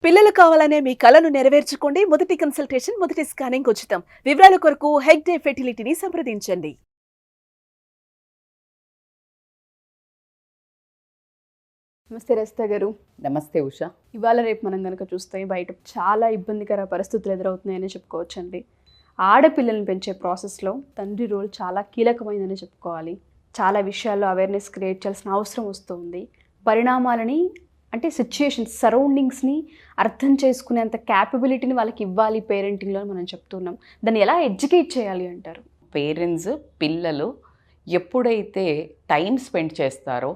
పిల్లలు కావాలనే మీ కలను నెరవేర్చుకోండి. మొదటి కన్సల్టేషన్, మొదటి స్కానింగ్ ఉచితం. వివరాల కొరకు హెగ్డే ఫెర్టిలిటీని సంప్రదించండి. నమస్తే రజిత గారు. నమస్తే ఉషా. ఇవాళ రేపు మనం కనుక చూస్తే బయట చాలా ఇబ్బందికర పరిస్థితులు ఎదురవుతున్నాయని చెప్పుకోవచ్చండి. ఆడపిల్లల్ని పెంచే ప్రాసెస్లో తండ్రి రోల్ చాలా కీలకమైందని చెప్పుకోవాలి. చాలా విషయాల్లో అవేర్నెస్ క్రియేట్ చేయాల్సిన అవసరం వస్తుంది. పరిణామాలని అంటే సిచ్యుయేషన్స్, సరౌండింగ్స్ని అర్థం చేసుకునేంత క్యాపబిలిటీని వాళ్ళకి ఇవ్వాలి పేరెంటింగ్లో మనం చెప్తున్నాం. దాన్ని ఎలా ఎడ్యుకేట్ చేయాలి అంటారు? పేరెంట్స్ పిల్లలు ఎప్పుడైతే టైం స్పెండ్ చేస్తారో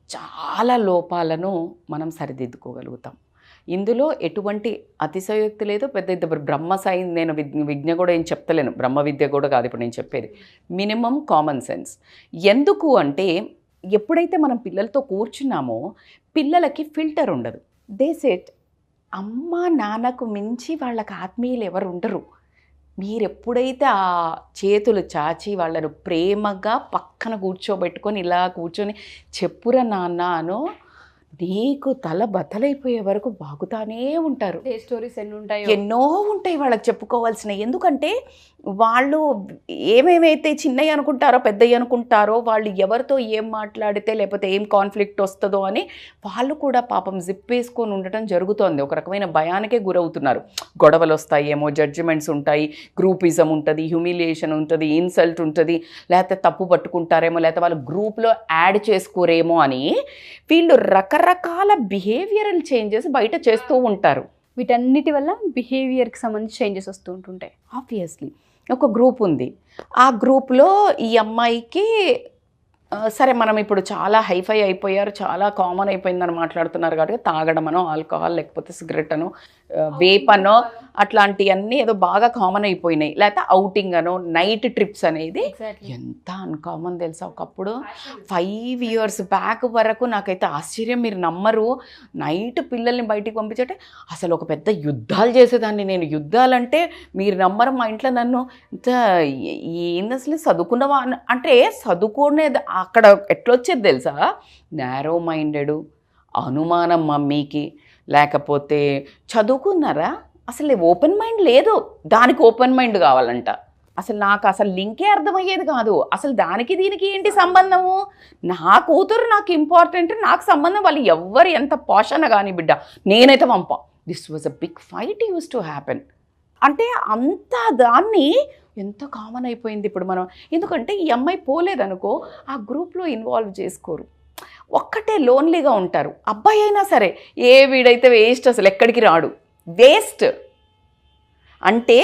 చాలా లోపాలను మనం సరిదిద్దుకోగలుగుతాం. ఇందులో ఎటువంటి అతిశయోక్తి లేదు. పెద్ద బ్రహ్మ సైన్స్ నేను విద్య కూడా ఏం చెప్తలేను, బ్రహ్మ విద్య కూడా కాదు ఇప్పుడు నేను చెప్పేది. Minimum common sense. ఎందుకు అంటే ఎప్పుడైతే మనం పిల్లలతో కూర్చున్నామో పిల్లలకి ఫిల్టర్ ఉండదు. దే సెట్ అమ్మ నాన్నకు మించి వాళ్ళకి ఆత్మీయులు ఎవరు ఉండరు. మీరు ఎప్పుడైతే ఆ చేతులు చాచి వాళ్ళను ప్రేమగా పక్కన కూర్చోబెట్టుకొని ఇలా కూర్చొని చెప్పురా నాన్న అనో, నీకు తల బద్దలైపోయే వరకు బాగుతానే ఉంటారు. స్టోరీస్ ఎన్నో ఉంటాయి వాళ్ళకి చెప్పుకోవాల్సినవి. ఎందుకంటే వాళ్ళు ఏమేమైతే చిన్నవి అనుకుంటారో పెద్దవి అనుకుంటారో, వాళ్ళు ఎవరితో ఏం మాట్లాడితే లేకపోతే ఏం కాన్ఫ్లిక్ట్ వస్తుందో అని వాళ్ళు కూడా పాపం జిప్ వేసుకొని ఉండటం జరుగుతోంది. ఒక రకమైన భయానికే గురవుతున్నారు. గొడవలు వస్తాయేమో, జడ్జిమెంట్స్ ఉంటాయి, గ్రూపిజం ఉంటుంది, హ్యూమిలియేషన్ ఉంటుంది, ఇన్సల్ట్ ఉంటుంది, లేకపోతే తప్పు పట్టుకుంటారేమో, లేకపోతే వాళ్ళు గ్రూప్లో యాడ్ చేసుకోరేమో అని వీళ్ళు రకరకాల బిహేవియరల్ చేంజెస్ బయట చేస్తూ ఉంటారు. వీటన్నిటి వల్ల బిహేవియర్కి సంబంధించి చేంజెస్ వస్తూ ఉంటుంటాయి. ఆబ్వియస్లీ ఒక గ్రూప్ ఉంది. ఆ గ్రూప్లో ఈ అమ్మాయికి సరే మనం ఇప్పుడు చాలా హైఫై అయిపోయారు, చాలా కామన్ అయిపోయిందని మాట్లాడుతున్నారు కాబట్టి తాగడం అనో, ఆల్కహాల్ లేకపోతే సిగరెట్ అనో, వేప్ అనో అట్లాంటివన్నీ ఏదో బాగా కామన్ అయిపోయినాయి. లేకపోతే అవుటింగ్ అనో, నైట్ ట్రిప్స్ అనేది ఎంత అన్కామన్ తెలుసా. ఒకప్పుడు 5 years బ్యాక్ వరకు నాకైతే ఆశ్చర్యం, మీరు నమ్మరు, నైట్ పిల్లల్ని బయటికి పంపించటే అసలు ఒక పెద్ద యుద్ధాలు చేసేదాన్ని నేను. యుద్ధాలంటే మీరు నమ్మరు, మా ఇంట్లో నన్ను ఏంది అసలు చదువుకున్నవా అంటే చదువుకునేది అక్కడ ఎట్లొచ్చేది తెలుసా, నారో మైండెడు, అనుమానం మమ్మీకి, లేకపోతే చదువుకున్నారా అసలు ఓపెన్ మైండ్ లేదు, దానికి ఓపెన్ మైండ్ కావాలంట. అసలు నాకు అసలు లింకే అర్థమయ్యేది కాదు. అసలు దానికి దీనికి ఏంటి సంబంధము, నా కూతురు నాకు ఇంపార్టెంట్, నాకు సంబంధం వాళ్ళు ఎవ్వరు ఎంత పోషణ కానీ బిడ్డ నేనైతే పంప. This was a big fight use to happen. అంటే అంత దాన్ని ఎంత కామన్ అయిపోయింది ఇప్పుడు మనం. ఎందుకంటే ఈ అమ్మాయి పోలేదనుకో ఆ గ్రూప్లో ఇన్వాల్వ్ చేసుకోరు, ఒక్కటే లోన్లీగా ఉంటారు. అబ్బాయి అయినా సరే వీడైతే వేస్ట్, అసలు ఎక్కడికి రాడు, వేస్ట్. అంటే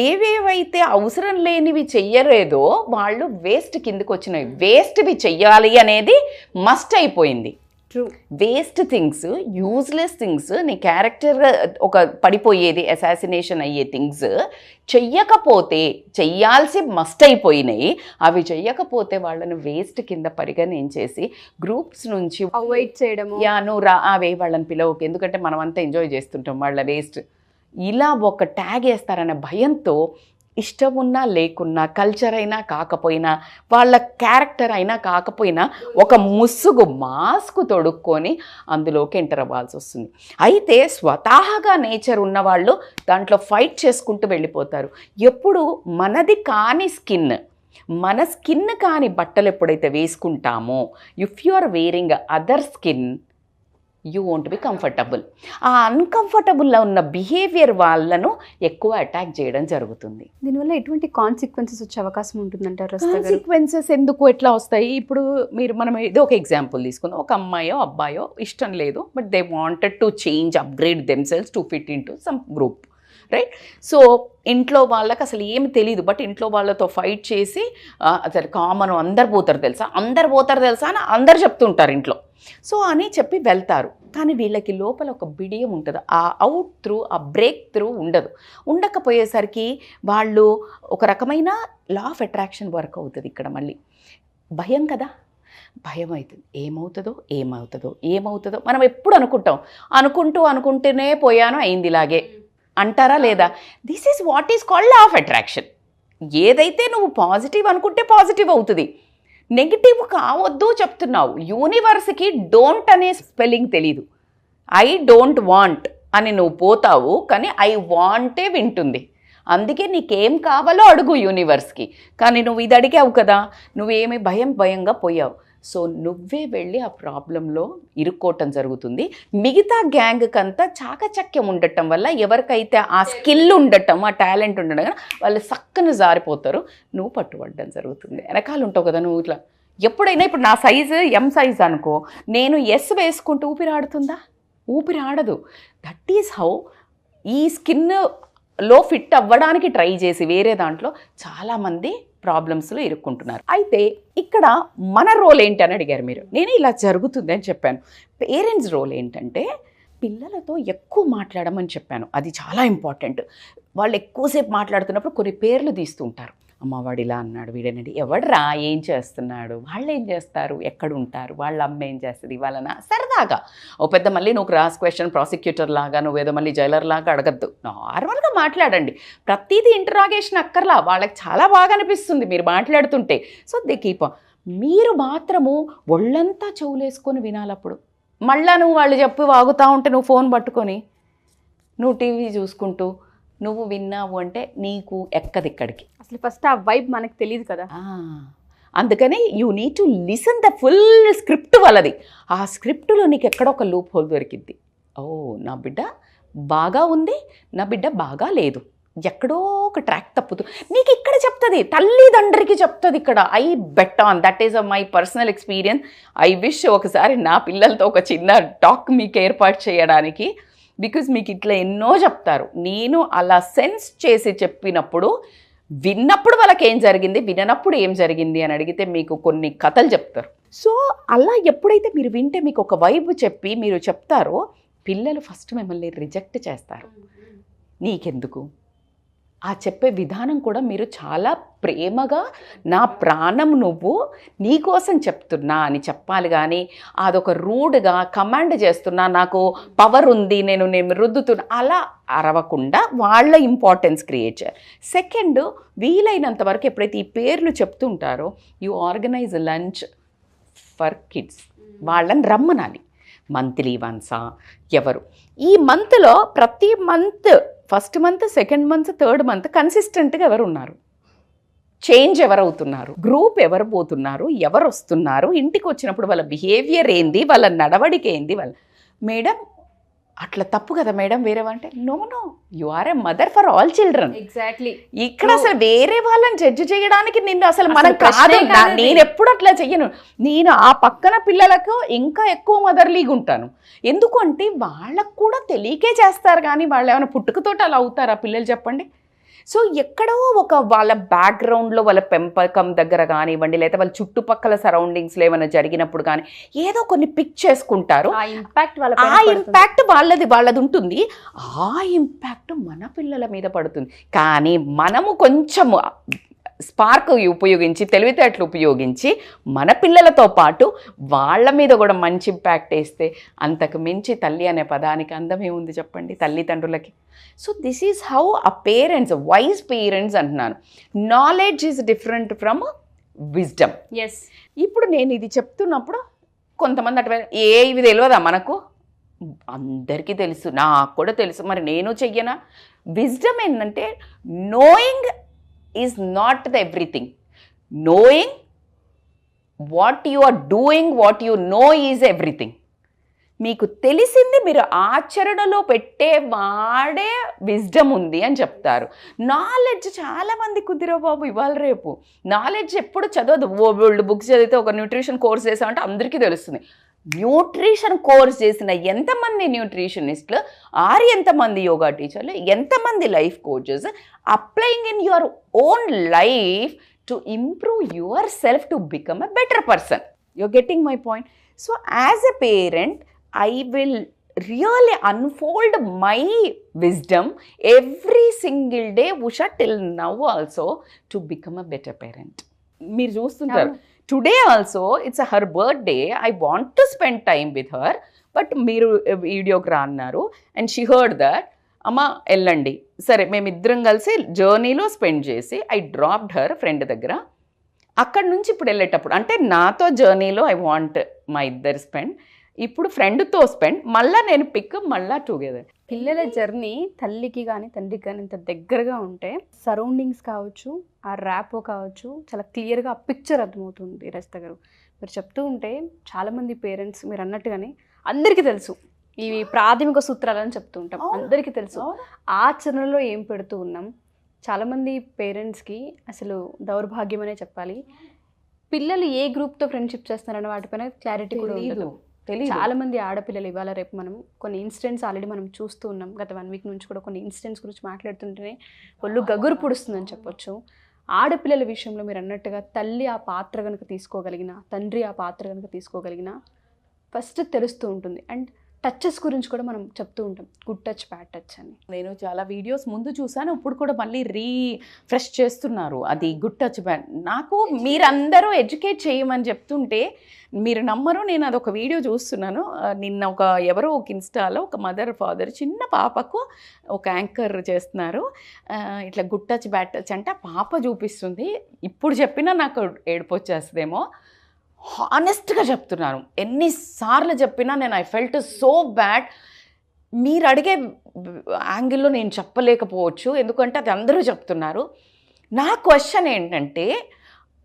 ఏవేవైతే అవసరం లేనివి చెయ్యలేదో వాళ్ళు వేస్ట్ కిందకు వచ్చినవి. వేస్ట్వి చెయ్యాలి అనేది మస్ట్ అయిపోయింది. True. Waste things, useless things, నీ క్యారెక్టర్ ఒక పడిపోయేది, అసాసినేషన్ అయ్యే థింగ్స్ చెయ్యకపోతే, చెయ్యాల్సి మస్ట్ అయిపోయినాయి, అవి చెయ్యకపోతే వాళ్ళని వేస్ట్ కింద పరిగణించేసి గ్రూప్స్ నుంచి అవాయిడ్ చేయడము, నువ్వు రా అవే వాళ్ళని పిలవకు, ఎందుకంటే మనం అంతా ఎంజాయ్ చేస్తుంటాం, వాళ్ళ వేస్ట్, ఇలా ఒక ట్యాగ్ వేస్తారనే భయంతో ఇష్టం ఉన్నా లేకున్నా, కల్చర్ అయినా కాకపోయినా, వాళ్ళ క్యారెక్టర్ అయినా కాకపోయినా ఒక ముసుగు మాస్క్ తొడుక్కొని అందులోకి ఎంటర్ అవ్వాల్సి వస్తుంది. అయితే స్వతహాగా నేచర్ ఉన్నవాళ్ళు దాంట్లో ఫైట్ చేసుకుంటూ వెళ్ళిపోతారు. ఎప్పుడు మనది కాని స్కిన్, మన స్కిన్ కాని బట్టలు ఎప్పుడైతే వేసుకుంటామో, if you are wearing other skin you won't be comfortable. ఆ అన్కంఫర్టబుల్లో ఉన్న బిహేవియర్ వాళ్ళను ఎక్కువ అటాక్ చేయడం జరుగుతుంది. దీనివల్ల ఎటువంటి కాన్సిక్వెన్సెస్ వచ్చే అవకాశం ఉంటుందంటారు? కాన్సిక్వెన్సెస్ ఎందుకు ఎట్లా వస్తాయి? ఇప్పుడు మనం ఏదో ఒక ఎగ్జాంపుల్ తీసుకుందాం. ఒక అమ్మాయో అబ్బాయో ఇష్టం లేదు, but they wanted to change, upgrade themselves to fit in to some group, right? So ఇంట్లో వాళ్ళకి అసలు ఏమి తెలియదు, బట్ ఇంట్లో వాళ్ళతో ఫైట్ చేసి అసలు కామన్ అందరు పోతారు తెలుసా అని అందరు చెప్తుంటారు ఇంట్లో. సో అని చెప్పి వెళ్తారు. కానీ వీళ్ళకి లోపల ఒక బిడియం ఉంటుంది, ఆ అవుట్ త్రూ, ఆ బ్రేక్ త్రూ ఉండకపోయేసరికి వాళ్ళు ఒక రకమైన లా ఆఫ్ అట్రాక్షన్ వర్క్ అవుతుంది. ఇక్కడ మళ్ళీ భయం కదా, భయం అవుతుంది. ఏమవుతుందో మనం ఎప్పుడు అనుకుంటూనే పోయాను, అయింది ఇలాగే అంటారా లేదా? This is what is called law of attraction. ఏదైతే నువ్వు పాజిటివ్ అనుకుంటే పాజిటివ్ అవుతుంది, నెగిటివ్ కావద్దు చెప్తున్నావు. యూనివర్స్కి డోంట్ అనే స్పెల్లింగ్ తెలీదు. ఐ డోంట్ వాంట్ అని నువ్వు పోతావు, కానీ ఐ వాంటే వింటుంది. అందుకే నీకేం కావాలో అడుగు యూనివర్స్కి. కానీ నువ్వు ఇది అడిగావు కదా, నువ్వేమి భయంగా పోయావు. సో నువ్వే వెళ్ళి ఆ ప్రాబ్లంలో ఇరుక్కోవటం జరుగుతుంది. మిగతా గ్యాంగ్కి అంతా చాకచక్యం ఉండటం వల్ల, ఎవరికైతే ఆ స్కిల్ ఉండటం, ఆ టాలెంట్ ఉండడం వాళ్ళు సక్కన జారిపోతారు, నువ్వు పట్టుబడడం జరుగుతుంది. వెనకాల ఉంటావు కదా నువ్వు. ఇట్లా ఎప్పుడైనా ఇప్పుడు నా సైజు ఎం సైజ్ అనుకో, నేను ఎస్ వేసుకుంటూ ఊపిరి ఆడుతుందా? ఊపిరి ఆడదు. దట్ ఈస్ హౌ ఈ స్కిన్లో ఫిట్ అవ్వడానికి ట్రై చేసి వేరే దాంట్లో చాలామంది ప్రాబ్లమ్స్లో ఇరుక్కుంటున్నారు. అయితే ఇక్కడ మన రోల్ ఏంటి అని అడిగారు మీరు. నేను ఇలా జరుగుతుంది అని చెప్పాను. పేరెంట్స్ రోల్ ఏంటంటే పిల్లలతో ఎక్కువ మాట్లాడమని చెప్పాను. అది చాలా ఇంపార్టెంట్. వాళ్ళు ఎక్కువసేపు మాట్లాడుతున్నప్పుడు కొన్ని పేర్లు తీస్తూ ఉంటారు. అమ్మ వాడు ఇలా అన్నాడు, వీడేనండి, ఎవడరా, ఏం చేస్తున్నాడు, వాళ్ళు ఏం చేస్తారు, ఎక్కడ ఉంటారు, వాళ్ళ అమ్మ ఏం చేస్తుంది, వాళ్ళన సరదాగా ఓ పెద్ద మళ్ళీ నువ్వు క్రాస్ క్వశ్చన్ ప్రాసిక్యూటర్ లాగా నువ్వేదో మళ్ళీ జైలర్ లాగా అడగద్దు. నార్మల్గా మాట్లాడండి. ప్రతిదీ ఇంటరాగేషన్ అక్కర్లా. వాళ్ళకి చాలా బాగా అనిపిస్తుంది మీరు మాట్లాడుతుంటే. So they keep. మీరు మాత్రము ఒళ్ళంతా చెవులేసుకొని వినాలప్పుడు. మళ్ళా నువ్వు వాళ్ళు చెప్పి వాగుతూ ఉంటే నువ్వు ఫోన్ పట్టుకొని నువ్వు టీవీ చూసుకుంటూ నువ్వు విన్నావు అంటే నీకు ఎక్కదిక్కడికి. అసలు ఫస్ట్ ఆ వైబ్ మనకు తెలియదు కదా. అందుకని you need to listen the full script వాళ్ళది. ఆ స్క్రిప్ట్లో నీకు ఎక్కడో ఒక లూప్ హోల్ దొరికిద్ది. ఓ నా బిడ్డ బాగా ఉంది, నా బిడ్డ బాగా లేదు, ఎక్కడో ఒక ట్రాక్ తప్పుతూ నీకు ఇక్కడ చెప్తుంది, తల్లిదండ్రికి చెప్తుంది. ఇక్కడ I bet on that is my personal experience. I wish ఒకసారి నా పిల్లలతో ఒక చిన్న టాక్ మీకు ఏర్పాటు చేయడానికి. బికాజ్ మీకు ఇట్లా ఎన్నో చెప్తారు. నేను అలా సెన్స్ చేసి చెప్పినప్పుడు, విన్నప్పుడు వాళ్ళకి ఏం జరిగింది, విననప్పుడు ఏం జరిగింది అని అడిగితే మీకు కొన్ని కథలు చెప్తారు. సో అలా ఎప్పుడైతే మీరు వింటే మీకు ఒక వైబ్ చెప్పి మీరు చెప్తారో, పిల్లలు ఫస్ట్ మిమ్మల్ని రిజెక్ట్ చేస్తారు. నీకెందుకు ఆ చెప్పే విధానం కూడా మీరు చాలా ప్రేమగా, నా ప్రాణం నువ్వు, నీకోసం చెప్తున్నా అని చెప్పాలి. కానీ అదొక రూడ్గా కమాండ్ చేస్తున్నా, నాకు పవర్ ఉంది, నేను రుద్దుతున్నా, అలా అరవకుండా వాళ్ళ ఇంపార్టెన్స్ క్రియేట్ చేయాలి. సెకండ్, వీలైనంత వరకు ఎప్పుడైతే ఈ పేర్లు చెప్తుంటారో, you organise lunch for kids. వాళ్ళని రమ్మనాలి. మంత్లీ వన్సా ఎవరు ఈ మంత్లో ప్రతి month, first month, second month, third month కన్సిస్టెంట్గా ఎవరు ఉన్నారు, చేంజ్ ఎవరు అవుతున్నారు, గ్రూప్ ఎవరు పోతున్నారు, ఎవరు వస్తున్నారు, ఇంటికి వచ్చినప్పుడు వాళ్ళ బిహేవియర్ ఏంది, వాళ్ళ నడవడిక ఏంది, వాళ్ళ మేడం అట్లా తప్పు కదా మేడం వేరే అంటే, no you are a mother for all children. Exactly. ఇక్కడ అసలు వేరే వాళ్ళని జడ్జి చేయడానికి నిన్ను అసలు మనం కాదు. నేను ఎప్పుడు అట్లా చెయ్యను. నేను ఆ పక్కన పిల్లలకు ఇంకా ఎక్కువ మదర్లీగా ఉంటాను. ఎందుకు అంటే వాళ్ళకు కూడా తెలియకే చేస్తారు, కానీ వాళ్ళు ఏమైనా పుట్టుకతోటి అలా అవుతారా పిల్లలు చెప్పండి. సో ఎక్కడో ఒక వాళ్ళ బ్యాక్గ్రౌండ్లో వాళ్ళ పెంపకం దగ్గర కానివ్వండి, లేదా వాళ్ళ చుట్టుపక్కల సరౌండింగ్స్లో ఏమైనా జరిగినప్పుడు కానీ ఏదో కొన్ని పిక్ చేసుకుంటారు. ఆ ఇంపాక్ట్ వాళ్ళది ఉంటుంది. ఆ ఇంపాక్ట్ మన పిల్లల మీద పడుతుంది. కానీ మనము కొంచెం స్పార్క్ ఉపయోగించి, తెలివితేటలు ఉపయోగించి మన పిల్లలతో పాటు వాళ్ళ మీద కూడా మంచి ఇంపాక్ట్ వేస్తే అంతకు మించి తల్లి అనే పదానికి అందమే ఉంది చెప్పండి తల్లిదండ్రులకి. So this is how a parents, wise parents అంటున్నాను. Knowledge is different from wisdom. Yes. ఇప్పుడు నేను ఇది చెప్తున్నప్పుడు కొంతమంది అటు ఇవి తెలియదా మనకు, అందరికీ తెలుసు, నాకు కూడా తెలుసు, మరి నేను చెయ్యనా. విజ్డమ్ ఏంటంటే knowing is not the everything. Knowing what you are doing, what you know is everything. మీకు తెలిసింది మీరు ఆచరణలో పెట్టే వాడే విజ్డమ్ ఉంది అని చెప్తారు. నాలెడ్జ్ చాలామంది కుదిరో బాబు ఇవాళ రేపు. నాలెడ్జ్ ఎప్పుడు చదవదు. వరల్డ్ బుక్స్ చదివితే ఒక న్యూట్రిషన్ కోర్స్ చేసామంటే అందరికీ తెలుస్తుంది. న్యూట్రిషన్ కోర్స్ చేసిన ఎంతమంది న్యూట్రిషనిస్టులు, ఎంతమంది యోగా టీచర్లు, ఎంతమంది life coaches applying in your own life to improve your self to become a better person. You're getting my point. So as a parent I will really unfold my wisdom every single day, Usha, till now also, to become a better parent. మీరు చూస్తుంటారు today also it's her birthday, I want to spend time with her, but మీరు వీడియోకి రా అన్నారు and she heard that, అమ్మ వెళ్ళండి, సరే మేమిద్దరం కలిసి జర్నీలో స్పెండ్ చేసి ఐ డ్రాప్డ్ హర్ ఫ్రెండ్ దగ్గర. అక్కడి నుంచి ఇప్పుడు వెళ్ళేటప్పుడు అంటే నాతో జర్నీలో ఐ వాంట్ మా ఇద్దరు స్పెండ్, ఇప్పుడు ఫ్రెండ్తో స్పెండ్, మళ్ళీ నేను పిక్, మళ్ళీ టుగెదర్. పిల్లల జర్నీ తల్లికి కానీ తండ్రికి కానీ ఇంత దగ్గరగా ఉంటే సరౌండింగ్స్ కావచ్చు, ఆ ర్యాపో కావచ్చు, చాలా క్లియర్గా ఆ పిక్చర్ అర్థమవుతుంది రజిత గారు. మీరు చెప్తూ ఉంటే చాలామంది పేరెంట్స్ మీరు అన్నట్టుగానే అందరికీ తెలుసు, ఇవి ప్రాథమిక సూత్రాలని చెప్తూ ఉంటాం, అందరికీ తెలుసు. ఆచరణలో ఏం పెడుతూ ఉన్నాం? చాలామంది పేరెంట్స్కి అసలు దౌర్భాగ్యం అనే చెప్పాలి. పిల్లలు ఏ గ్రూప్తో ఫ్రెండ్షిప్ చేస్తారన్న వాటిపైన క్లారిటీ కూడా ఉండదు. చాలా మంది ఆడపిల్లలు ఇవాళ రేపు మనం కొన్ని ఇన్సిడెంట్స్ ఆల్రెడీ మనం చూస్తూ ఉన్నాం. గత 1 వీక్ నుంచి కూడా కొన్ని ఇన్సిడెంట్స్ గురించి మాట్లాడుతుంటేనే ఒళ్ళు గగురు పుడుస్తుందని చెప్పొచ్చు. ఆడపిల్లల విషయంలో మీరు అన్నట్టుగా తల్లి ఆ పాత్ర కనుక తీసుకోగలిగిన, తండ్రి ఆ పాత్ర కనుక తీసుకోగలిగిన ఫస్ట్ తెలుస్తూ ఉంటుంది. అండ్ టచెస్ గురించి కూడా మనం చెప్తూ ఉంటాం, గుడ్ టచ్, బ్యాడ్ టచ్ అని. నేను చాలా వీడియోస్ ముందు చూసాను, ఇప్పుడు కూడా మళ్ళీ రీఫ్రెష్ చేస్తున్నారు అది గుడ్ టచ్ బ్యాడ్. నాకు మీరందరూ ఎడ్యుకేట్ చేయమని చెప్తుంటే మీరు నమ్మరు, నేను అదొక వీడియో చూస్తున్నాను నిన్న. ఎవరో ఒక ఇన్స్టాలో ఒక మదర్ ఫాదర్ చిన్న పాపకు ఒక యాంకర్ చేస్తున్నారు, ఇట్లా గుడ్ టచ్ బ్యాడ్ టచ్ అంటే పాప చూపిస్తుంది. ఇప్పుడు చెప్పినా నాకు ఏడుపు వచ్చేస్తుందేమో. హానెస్ట్గా చెప్తున్నాను, ఎన్నిసార్లు చెప్పినా నేను ఐ ఫెల్ట్ సో బ్యాడ్. మీరు అడిగే యాంగిల్లో నేను చెప్పలేకపోవచ్చు, ఎందుకంటే అది అందరూ చెప్తున్నారు. నా క్వశ్చన్ ఏంటంటే,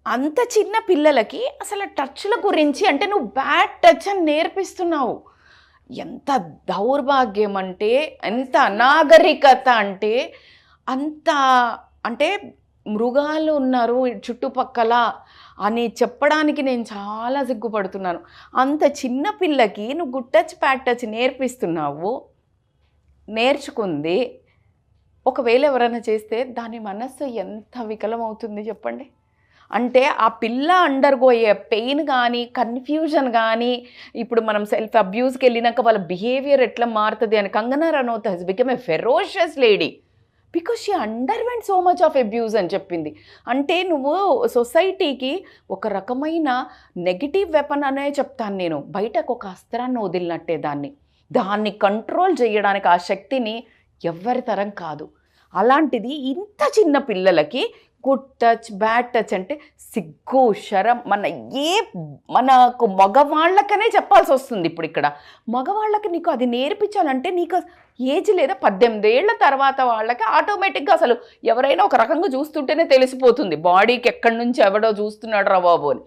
అంత చిన్న పిల్లలకి అసలు టచ్ల గురించి అంటే నువ్వు బ్యాడ్ టచ్ అని నేర్పిస్తున్నావు. ఎంత దౌర్భాగ్యం అంటే, ఎంత అనాగరికత అంటే, అంత అంటే మృగాలు ఉన్నారు చుట్టుపక్కల అని చెప్పడానికి నేను చాలా సిగ్గుపడుతున్నాను. అంత చిన్న పిల్లకి నువ్వు గుడ్ టచ్ బ్యాడ్ టచ్ నేర్పిస్తున్నావు. నేర్చుకుంది ఒకవేళ ఎవరైనా చేస్తే దాని మనస్సు ఎంత వికలమవుతుంది చెప్పండి. అంటే ఆ పిల్ల అండర్గోయే పెయిన్ కానీ, కన్ఫ్యూజన్ కానీ, ఇప్పుడు మనం సెల్ఫ్ అబ్యూస్కి వెళ్ళినాక వాళ్ళ బిహేవియర్ ఎట్లా మారుతుంది అని. Kangana Ranaut has become a ferocious lady because she underwent so much of abuse అని చెప్పింది. అంటే నువ్వు సొసైటీకి ఒక రకమైన నెగిటివ్ వెపన్ అనే చెప్తాను నేను. బయటకు ఒక అస్త్రాన్ని వదిలినట్టే దాన్ని కంట్రోల్ చేయడానికి ఆ శక్తిని ఎవ్వరి తరం కాదు. అలాంటిది ఇంత చిన్న పిల్లలకి గుడ్ టచ్ బ్యాడ్ టచ్ అంటే సిగ్గు శరం. మనకు మగవాళ్ళకనే చెప్పాల్సి వస్తుంది. ఇప్పుడు ఇక్కడ మగవాళ్ళకి నీకు అది నేర్పించాలంటే నీకు ఏజ్ లేదా, 18 ఏళ్ల తర్వాత వాళ్ళకి ఆటోమేటిక్గా అసలు ఎవరైనా ఒక రకంగా చూస్తుంటేనే తెలిసిపోతుంది బాడీకి ఎక్కడి నుంచి ఎవడో చూస్తున్నాడు రా బాబు అని.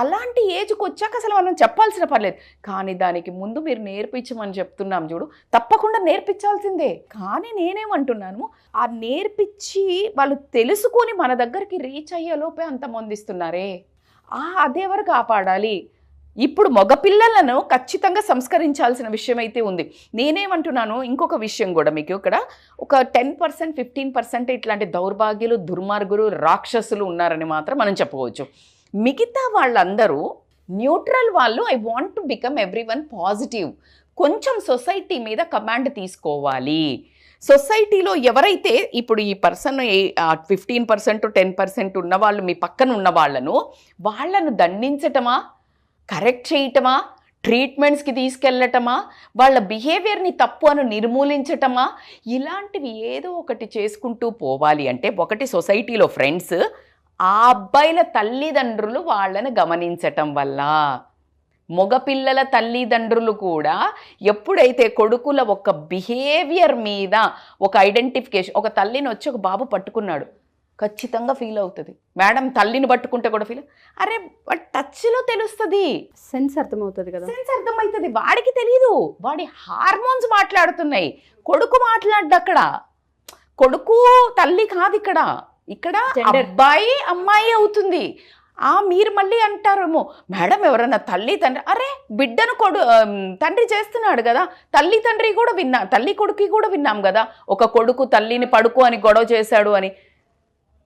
అలాంటి ఏజ్కి వచ్చాక అసలు మనం చెప్పాల్సిన పర్లేదు. కానీ దానికి ముందు మీరు నేర్పించమని చెప్తున్నాం చూడు, తప్పకుండా నేర్పించాల్సిందే. కానీ నేనేమంటున్నాను, ఆ నేర్పించి వాళ్ళు తెలుసుకొని మన దగ్గరికి రీచ్ అయ్యేలోపే అంతమంది ఇస్తున్నారే, అదెవరు కాపాడాలి? ఇప్పుడు మగపిల్లలను ఖచ్చితంగా సంస్కరించాల్సిన విషయం అయితే ఉంది. నేనేమంటున్నాను, ఇంకొక విషయం కూడా మీకు ఇక్కడ ఒక 10% 15% ఇట్లాంటి దౌర్భాగ్యులు, దుర్మార్గులు, రాక్షసులు ఉన్నారని మాత్రం మనం చెప్పవచ్చు. మిగతా వాళ్ళందరూ న్యూట్రల్ వాళ్ళు. I want to become everyone positive. కొంచెం సొసైటీ మీద కమాండ్ తీసుకోవాలి. సొసైటీలో ఎవరైతే ఇప్పుడు ఈ పర్సన్ 15% 10% ఉన్నవాళ్ళు మీ పక్కన ఉన్న వాళ్ళను దండించటమా, కరెక్ట్ చేయటమా, ట్రీట్మెంట్స్కి తీసుకెళ్ళటమా, వాళ్ళ బిహేవియర్ని తప్పు అని నిర్మూలించటమా, ఇలాంటివి ఏదో ఒకటి చేసుకుంటూ పోవాలి. అంటే ఒకటి సొసైటీలో ఫ్రెండ్స్, ఆ అబ్బాయిల తల్లిదండ్రులు వాళ్ళని గమనించటం వల్ల, మగపిల్లల తల్లిదండ్రులు కూడా ఎప్పుడైతే కొడుకుల ఒక బిహేవియర్ మీద ఒక ఐడెంటిఫికేషన్, ఒక తల్లిని వచ్చి ఒక బాబు పట్టుకున్నాడు ఖచ్చితంగా ఫీల్ అవుతుంది. మేడం తల్లిని పట్టుకుంటే కూడా ఫీల్, అరే టచ్లో తెలుస్తుంది, సెన్స్ అర్థమవుతుంది కదా, సెన్స్ అర్థమవుతుంది. వాడికి తెలీదు, వాడి హార్మోన్స్ మాట్లాడుతున్నాయి. కొడుకు మాట్లాడ్డు అక్కడ, కొడుకు తల్లి కాదు ఇక్కడ అబ్బాయి అమ్మాయి అవుతుంది. మీరు మళ్ళీ అంటారేమో, మేడం ఎవరన్నా తల్లి తండ్రి, అరే బిడ్డను తండ్రి చేస్తున్నాడు కదా, తల్లి తండ్రి కూడా తల్లి కొడుకు కూడా విన్నాం కదా, ఒక కొడుకు తల్లిని పడుకో అని గొడవ చేశాడు అని.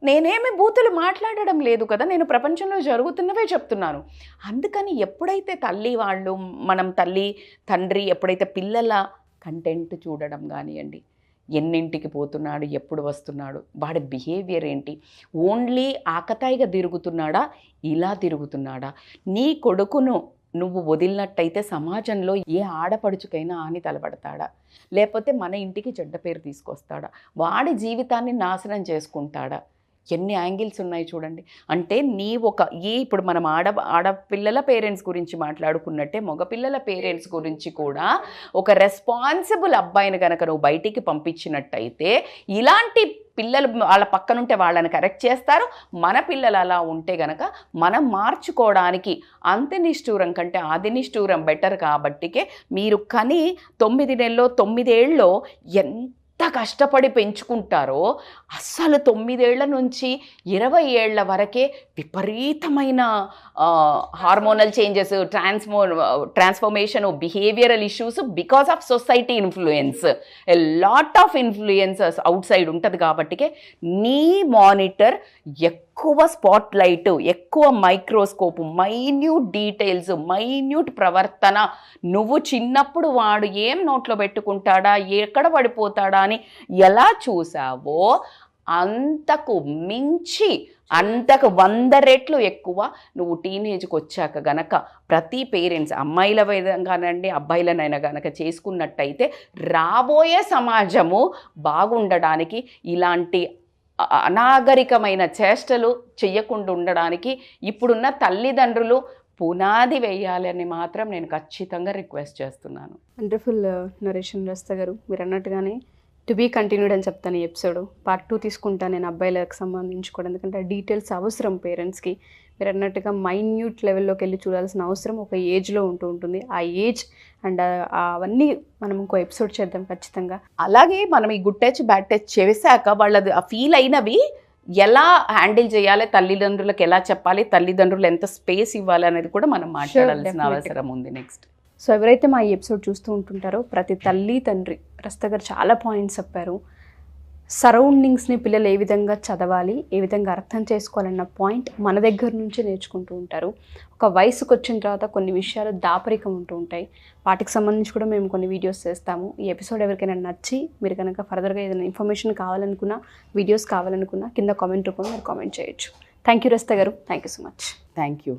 నేనేమి బూతులు మాట్లాడడం లేదు కదా, నేను ప్రపంచంలో జరుగుతున్నవే చెప్తున్నాను. అందుకని ఎప్పుడైతే తల్లి వాళ్ళు, మనం తల్లి తండ్రి ఎప్పుడైతే పిల్లల కంటెంట్ చూడడం కానివ్వండి, ఎన్నింటికి పోతున్నాడు, ఎప్పుడు వస్తున్నాడు, వాడి బిహేవియర్ ఏంటి, ఓన్లీ ఆకతాయిగా తిరుగుతున్నాడా, ఇలా తిరుగుతున్నాడా, నీ కొడుకును నువ్వు వదిలినట్టయితే సమాజంలో ఏ ఆడపడుచుకైనా ఆని తలపడతాడా, లేకపోతే మన ఇంటికి చెడ్డ పేరు తీసుకొస్తాడా, వాడి జీవితాన్ని నాశనం చేసుకుంటాడా, ఎన్ని యాంగిల్స్ ఉన్నాయి చూడండి. అంటే ఇప్పుడు మనం ఆడపిల్లల పేరెంట్స్ గురించి మాట్లాడుకున్నట్టే మగపిల్లల పేరెంట్స్ గురించి కూడా ఒక రెస్పాన్సిబుల్ అబ్బాయిని కనుక నువ్వు బయటికి పంపించినట్టయితే ఇలాంటి పిల్లలు వాళ్ళ పక్కనుంటే వాళ్ళని కరెక్ట్ చేస్తారు. మన పిల్లలు అలా ఉంటే గనక మనం మార్చుకోవడానికి అంత్య నిష్ఠూరం కంటే ఆది నిష్ఠూరం బెటర్. కాబట్టికే మీరు కని 9 నెలల్లో 9 ఏళ్ళలో ఎంత కష్టపడి పెంచుకుంటారో అస్సలు 9 ఏళ్ల నుంచి 20 ఏళ్ల వరకే విపరీతమైన hormonal changes, transformation, behavioural issues because of society influence, a lot of influences out side ఉంటుంది. కాబట్టికే నీ మానిటర్ ఎక్కువ స్పాట్లైట్, ఎక్కువ మైక్రోస్కోప్, మైన్యూట్ డీటెయిల్స్, మైన్యూట్ ప్రవర్తన, నువ్వు చిన్నప్పుడు వాడు ఏం నోట్లో పెట్టుకుంటాడా, ఎక్కడ పడిపోతాడా అని ఎలా చూసావో అంతకు మించి, అంతకు 100 రెట్లు ఎక్కువ నువ్వు టీనేజ్కి వచ్చాక గనక ప్రతి పేరెంట్స్ అమ్మాయిల విధంగానండి అబ్బాయిలనైనా గనక చేసుకున్నట్టయితే రాబోయే సమాజము బాగుండడానికి, ఇలాంటి అనాగరికమైన చేష్టలు చెయ్యకుండా ఉండడానికి ఇప్పుడున్న తల్లిదండ్రులు పునాది వేయాలని మాత్రం నేను ఖచ్చితంగా రిక్వెస్ట్ చేస్తున్నాను. వండర్ఫుల్ నరేషన్ రస్తా గారు, మీరు అన్నట్టుగానే టు బీ కంటిన్యూడ్ అని చెప్తాను. ఈ ఎపిసోడ్ పార్ట్ 2 తీసుకుంటాను నేను అబ్బాయిలకు సంబంధించి కూడా, ఎందుకంటే ఆ డీటెయిల్స్ అవసరం పేరెంట్స్కి. మీరు అన్నట్టుగా మైన్యూట్ లెవెల్లోకి వెళ్ళి చూడాల్సిన అవసరం ఒక ఏజ్లో ఉంటుంది. ఆ ఏజ్ అండ్ అవన్నీ మనం ఇంకో ఎపిసోడ్ చేద్దాం ఖచ్చితంగా. అలాగే మనం ఈ గుడ్ టచ్ బ్యాడ్ టచ్ చేశాక వాళ్ళది ఆ ఫీల్ అయినవి ఎలా హ్యాండిల్ చేయాలి, తల్లిదండ్రులకు ఎలా చెప్పాలి, తల్లిదండ్రులు ఎంత స్పేస్ ఇవ్వాలి అనేది కూడా మనం మాట్లాడాల్సిన అవసరం ఉంది నెక్స్ట్. సో ఎవరైతే మా ఈ ఎపిసోడ్ చూస్తూ ఉంటుంటారో ప్రతి తల్లి తండ్రి, రస్తా గారు చాలా పాయింట్స్ చెప్పారు. సరౌండింగ్స్ని పిల్లలు ఏ విధంగా చదవాలి, ఏ విధంగా అర్థం చేసుకోవాలన్న పాయింట్ మన దగ్గర నుంచి నేర్చుకుంటూ ఉంటారు. ఒక వయసుకు వచ్చిన తర్వాత కొన్ని విషయాలు దాపరికం ఉంటూ ఉంటాయి. వాటికి సంబంధించి కూడా మేము కొన్ని వీడియోస్ చేస్తాము. ఈ ఎపిసోడ్ ఎవరికైనా నచ్చి మీరు కనుక ఫర్దర్గా ఏదైనా ఇన్ఫర్మేషన్ కావాలనుకున్నా, వీడియోస్ కావాలనుకున్నా కింద కామెంట్ రూపంలో మీరు కామెంట్ చేయొచ్చు. థ్యాంక్ యూ రస్తా గారు, thank you so much. Thank you.